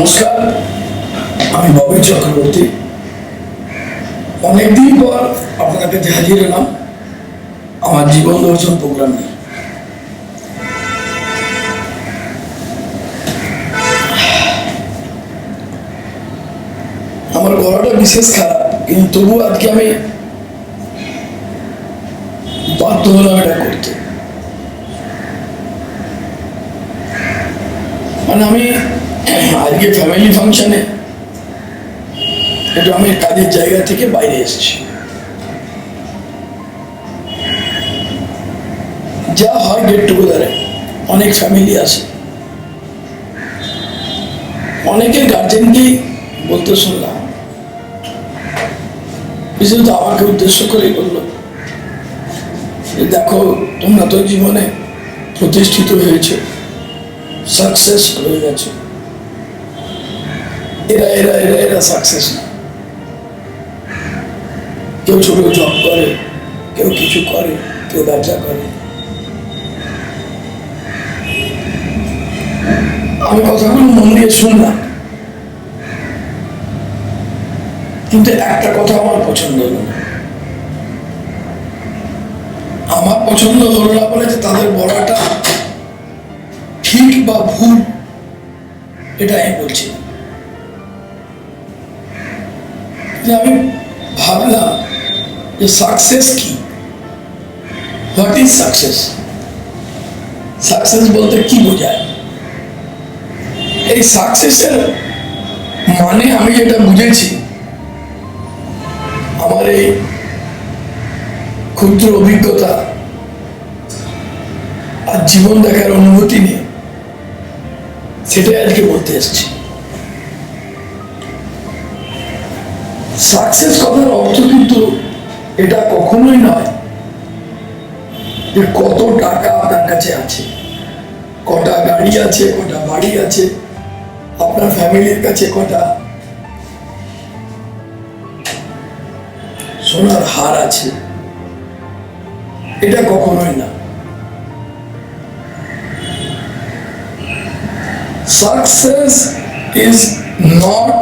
নমস্কার, আমি ববি চক্রবর্তী। অনেকদিন পর আপনার কাছে হাজির হলাম আমার জীবন দর্শন প্রোগ্রাম নিয়ে। আমার গলাটা বিশেষ খারাপ, কিন্তু তবু আজকে আমি বাধ্য হলাম এটা করতে। মানে আমি আজকে ফ্যামিলি ফাংশনে একটু আমি কাজের জায়গা থেকে বাইরে এসেছি। যা হয় গেট টুগেদারে অনেক ফ্যামিলি আসে, অনেকের গার্জেনকেই বলতে শুনলাম, বিশেষত আমাকে উদ্দেশ্য করে বললো যে দেখো, তোমরা তো জীবনে প্রতিষ্ঠিত হয়েছে, সাকসেস হয়ে গেছে, এরা এরা এরা এরা সাকসেস না। কেউ ছোট জব করে, কেউ কিছু করে, কেউ ব্যবসা করে। আমি কথাগুলো মন দিয়ে শুনলাম, কিন্তু একটা কথা আমার পছন্দ হলো না। আমার পছন্দ হলো না বলে যে তাদের বলাটা ঠিক বা ভুল এটা আমি বলছি না। আমি ভাবলাম যে সাকসেস কি, হোয়াট ইজ সাকসেস, সাকসেস বলতে কি বোঝায়। এই সাকসেসের মানে আমি যেটা বুঝেছি আমার এই ক্ষুদ্র অভিজ্ঞতা আর জীবন দেখার অনুভূতি নিয়ে, সেটাই আজকে বলতে এসেছি। সাকসেস কথার অর্থ কিন্তু এটা কখনোই নয় যে কত টাকা আপনার কাছে আছে, কটা গাড়ি আছে, কটা বাড়ি আছে, আপনার ফ্যামিলির কাছে কটা সোনার হার আছে, এটা কখনোই না। Success is not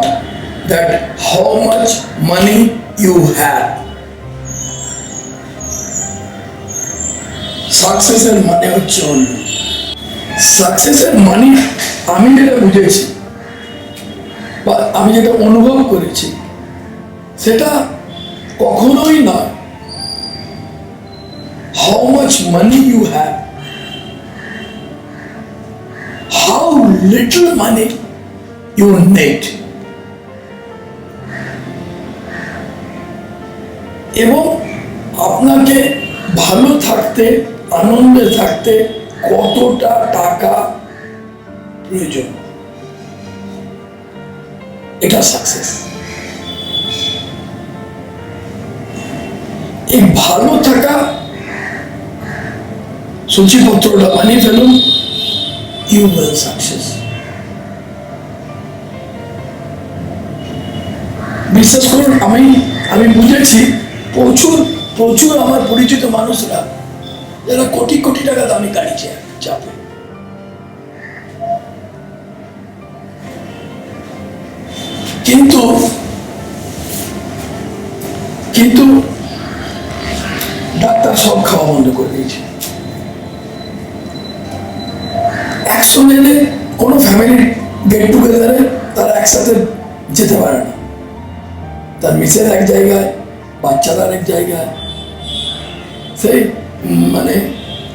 that how much money you have. Success এর মানে হচ্ছে অন্য। Success এর মানে আমি যেটা বুঝেছি বা আমি যেটা অনুভব করেছি, সেটা কখনোই নয় how much money you have, how little money you need, এবং আপনাকে ভালো থাকতে, আনন্দে থাকতে কতটা টাকা প্রয়োজন, এটা সাকসেস। এই ভালো থাকা সূচিপত্রটা বানিয়ে ফেলুন, ইউ উইল সাকসেস। বিশ্বাস করুন, আমি বুঝেছি প্রচুর প্রচুর আমার পরিচিত মানুষরা যারা কোটি কোটি টাকা দামি গাড়ি চাপে, কিন্তু কিন্তু ডাক্তার সব খাওয়া বন্ধ করে দিয়েছে। একসঙ্গে কোনো ফ্যামিলি গেট টুগেদারে তারা একসাথে যেতে পারে না। তার মিসের এক জায়গায়, বাচ্চারা এক জায়গায়। সেই মানে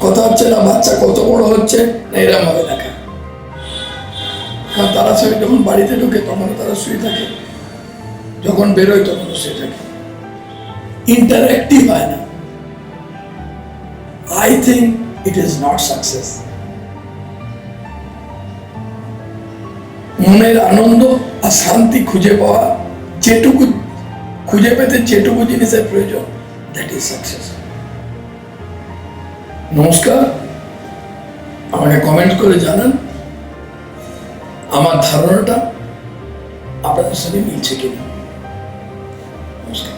কথা হচ্ছে না বাচ্চা কত বড় হচ্ছে না এরকম ভাবে দেখা। কারণ তারা সবাই যখন বাড়িতে ঢুকে তখন তারা শুয়ে থাকে, যখন বেরোয় তখনও শুয়ে থাকে, ইন্টারঅ্যাক্টিভ হয় না। I think it is not success. মনের আনন্দ আর শান্তি খুঁজে পাওয়া, যেটুকু খুঁজে পেতে যেটুকু জিনিসের প্রয়োজন, দ্যাট ইজ সাকসেস। নমস্কার, আমাকে কমেন্ট করে জানান আমার ধারণাটা আপনাদের সাথে মিলছে কিনা। নমস্কার।